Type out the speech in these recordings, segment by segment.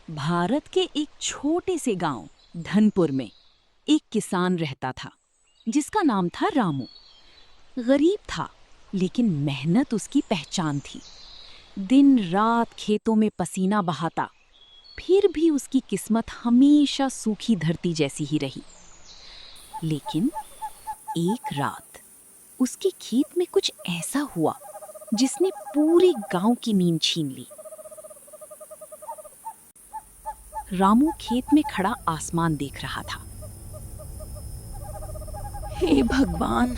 भारत के एक छोटे से गांव धनपुर में एक किसान रहता था जिसका नाम था रामू। गरीब था लेकिन मेहनत उसकी पहचान थी। दिन रात खेतों में पसीना बहाता, फिर भी उसकी किस्मत हमेशा सूखी धरती जैसी ही रही। लेकिन एक रात उसके खेत में कुछ ऐसा हुआ जिसने पूरे गांव की नींद छीन ली। रामू खेत में खड़ा आसमान देख रहा था। हे भगवान,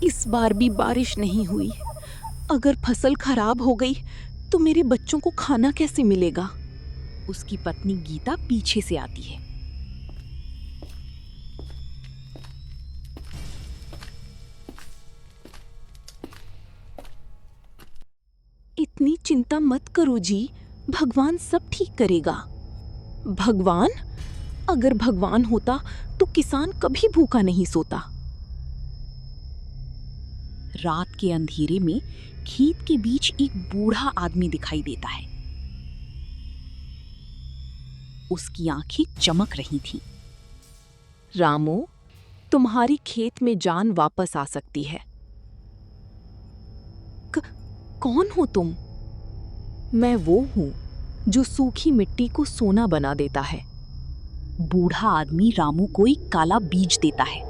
इस बार भी बारिश नहीं हुई। अगर फसल खराब हो गई तो मेरे बच्चों को खाना कैसे मिलेगा? उसकी पत्नी गीता पीछे से आती है। इतनी चिंता मत करो जी, भगवान सब ठीक करेगा। भगवान? अगर भगवान होता तो किसान कभी भूखा नहीं सोता। रात के अंधेरे में खेत के बीच एक बूढ़ा आदमी दिखाई देता है। उसकी आंखें चमक रही थीं। रामू, तुम्हारी खेत में जान वापस आ सकती है। कौन हो तुम? मैं वो हूं जो सूखी मिट्टी को सोना बना देता है। बूढ़ा आदमी रामू को एक काला बीज देता है।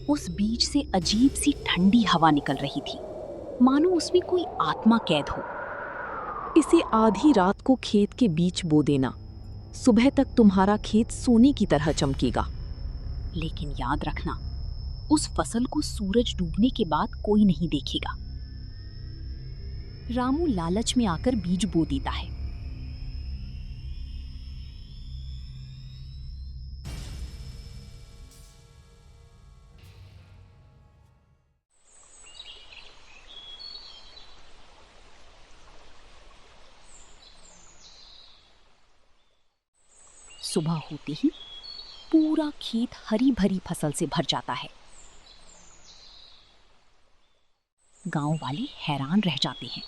उस बीज से अजीब सी ठंडी हवा निकल रही थी, मानो उसमें कोई आत्मा कैद हो। इसे आधी रात को खेत के बीच बो देना। सुबह तक तुम्हारा खेत सोने की तरह चमकेगा। लेकिन याद रखना, उस फसल को सूरज डूबने के बाद कोई नहीं देखेगा। रामू लालच में आकर बीज बो देता है। सुबह होते ही पूरा खेत हरी भरी फसल से भर जाता है। गांव वाले हैरान रह जाते हैं।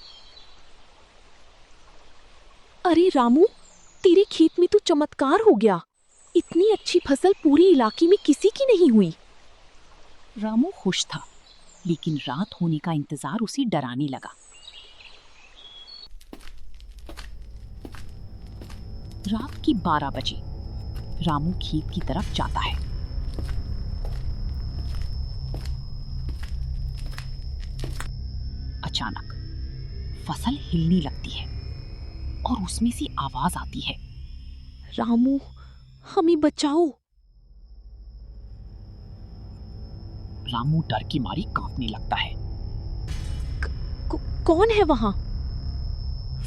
अरे रामू, तेरे खेत में तो चमत्कार हो गया। इतनी अच्छी फसल पूरे इलाके में किसी की नहीं हुई। रामू खुश था, लेकिन रात होने का इंतजार उसे डराने लगा। रात के 12 बजे रामू खेत की तरफ जाता है। अचानक फसल हिलने लगती है और उसमें से आवाज आती है, रामू, हमें बचाओ। रामू डर की मारी कांपने लगता है। कौन है वहां?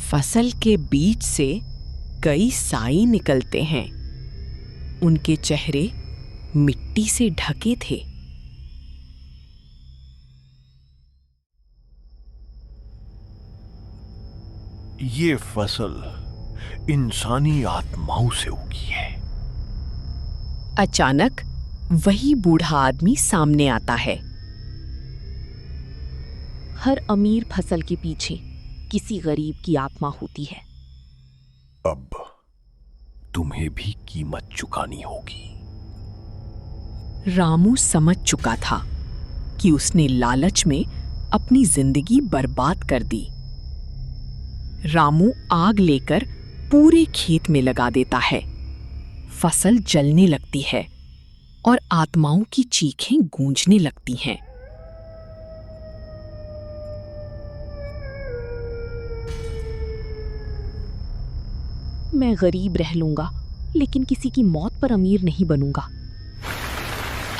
फसल के बीच से कई साई निकलते हैं। उनके चेहरे मिट्टी से ढके थे। ये फसल इंसानी आत्माओं से उगी है। अचानक वही बूढ़ा आदमी सामने आता है। हर अमीर फसल के पीछे किसी गरीब की आत्मा होती है। अब तुम्हें भी कीमत चुकानी होगी। रामू समझ चुका था कि उसने लालच में अपनी जिंदगी बर्बाद कर दी। रामू आग लेकर पूरे खेत में लगा देता है। फसल जलने लगती है और आत्माओं की चीखें गूंजने लगती हैं। मैं गरीब रह लूंगा, लेकिन किसी की मौत पर अमीर नहीं बनूंगा।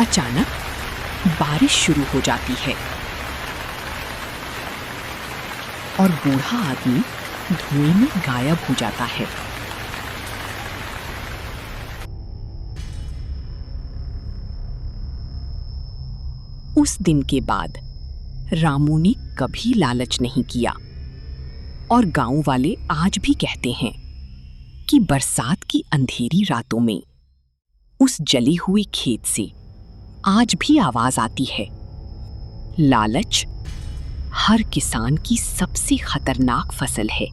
अचानक बारिश शुरू हो जाती है और बूढ़ा आदमी धुएं में गायब हो जाता है। उस दिन के बाद रामू ने कभी लालच नहीं किया और गांव वाले आज भी कहते हैं कि बरसात की अंधेरी रातों में उस जली हुई खेत से आज भी आवाज आती है, लालच हर किसान की सबसे खतरनाक फसल है।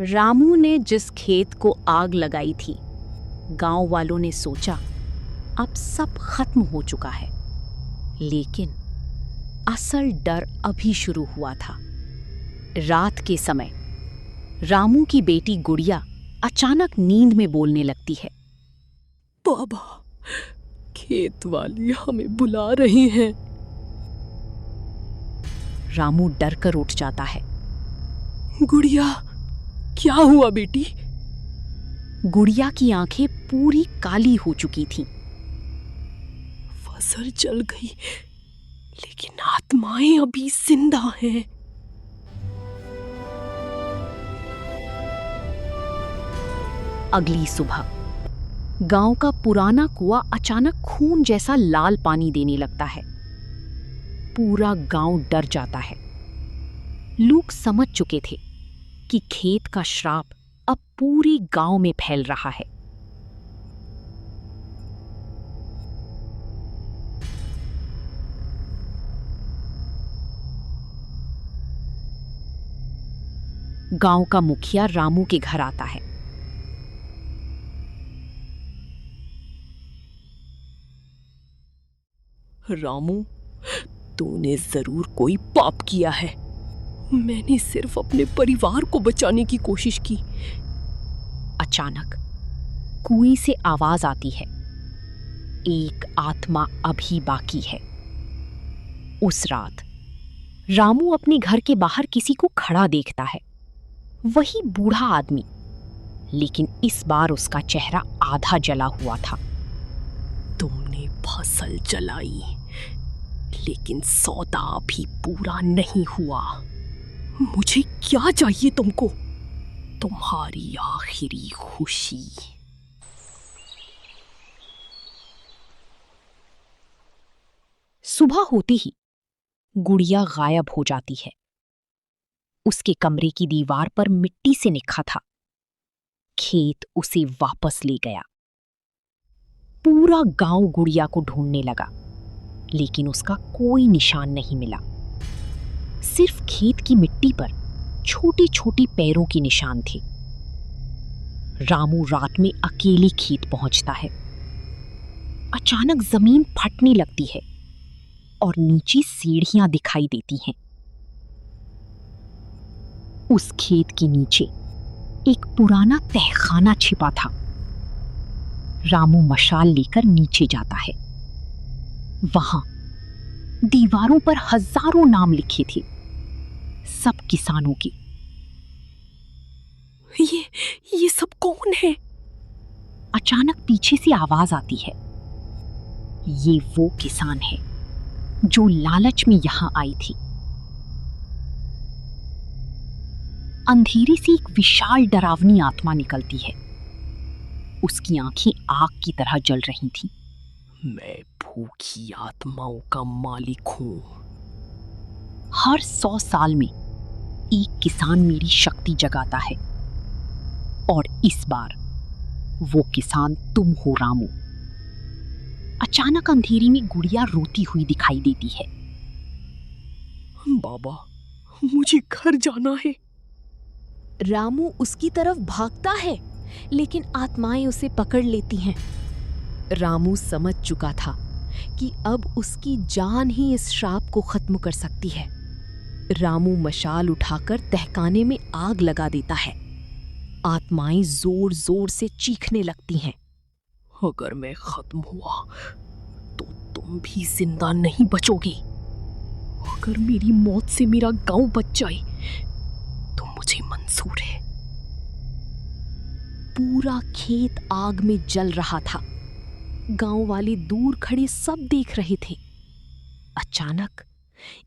रामू ने जिस खेत को आग लगाई थी, गांव वालों ने सोचा अब सब खत्म हो चुका है। लेकिन असल डर अभी शुरू हुआ था। रात के समय रामू की बेटी गुड़िया अचानक नींद में बोलने लगती है। बाबा, खेत वाली हमें बुला रही हैं। रामू डर कर उठ जाता है। गुड़िया, क्या हुआ बेटी? गुड़िया की आंखें पूरी काली हो चुकी थीं। फसल जल गई, लेकिन आत्माएं अभी जिंदा हैं। अगली सुबह गांव का पुराना कुआं अचानक खून जैसा लाल पानी देने लगता है। पूरा गांव डर जाता है। लोग समझ चुके थे कि खेत का श्राप अब पूरी गांव में फैल रहा है। गांव का मुखिया रामू के घर आता है। रामू, तूने जरूर कोई पाप किया है। मैंने सिर्फ अपने परिवार को बचाने की कोशिश की। अचानक कुएं से आवाज आती है, एक आत्मा अभी बाकी है। उस रात रामू अपने घर के बाहर किसी को खड़ा देखता है। वही बूढ़ा आदमी, लेकिन इस बार उसका चेहरा आधा जला हुआ था। तुमने फसल जलाई, लेकिन सौदा अभी पूरा नहीं हुआ। मुझे क्या चाहिए तुमको? तुम्हारी आखिरी खुशी। सुबह होते ही गुड़िया गायब हो जाती है। उसके कमरे की दीवार पर मिट्टी से लिखा था, खेत उसे वापस ले गया। पूरा गांव गुड़िया को ढूंढने लगा, लेकिन उसका कोई निशान नहीं मिला। सिर्फ खेत की मिट्टी पर छोटी छोटी पैरों के निशान थे। रामू रात में अकेले खेत पहुंचता है। अचानक जमीन फटने लगती है और नीचे सीढ़ियां दिखाई देती हैं। उस खेत के नीचे एक पुराना तहखाना छिपा था। रामू मशाल लेकर नीचे जाता है। वहां दीवारों पर हजारों नाम लिखे थे, सब किसानों के। ये सब कौन है? अचानक पीछे से आवाज आती है, ये वो किसान है जो लालच में यहां आई थी। अंधेरे से एक विशाल डरावनी आत्मा निकलती है। उसकी आंखें आग की तरह जल रही थीं। मैं भूखी आत्माओं का मालिक हूं। हर 100 साल में एक किसान मेरी शक्ति जगाता है, और इस बार वो किसान तुम हो रामू। अचानक अंधेरी में गुड़िया रोती हुई दिखाई देती है। बाबा, मुझे घर जाना है। रामू उसकी तरफ भागता है, लेकिन आत्माएं उसे पकड़ लेती हैं। रामू समझ चुका था कि अब उसकी जान ही इस श्राप को खत्म कर सकती है। रामू मशाल उठाकर तहखाने में आग लगा देता है। आत्माएं जोर जोर से चीखने लगती हैं। अगर मैं खत्म हुआ तो तुम भी जिंदा नहीं बचोगे। अगर मेरी मौत से मेरा गांव बच जाए तो मुझे मंजूर है। पूरा खेत आग में जल रहा था। गांव वाले दूर खड़े सब देख रहे थे। अचानक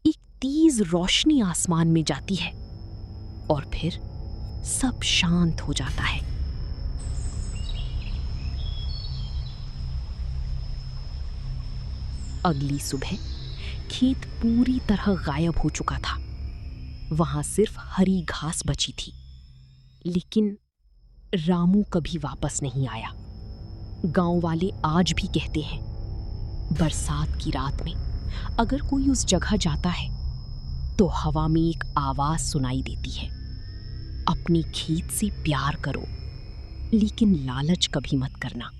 एक तेज रोशनी आसमान में जाती है और फिर सब शांत हो जाता है। अगली सुबह खेत पूरी तरह गायब हो चुका था। वहां सिर्फ हरी घास बची थी। लेकिन रामू कभी वापस नहीं आया। गांव वाले आज भी कहते हैं, बरसात की रात में अगर कोई उस जगह जाता है तो हवा में एक आवाज सुनाई देती है, अपनी खेत से प्यार करो लेकिन लालच कभी मत करना।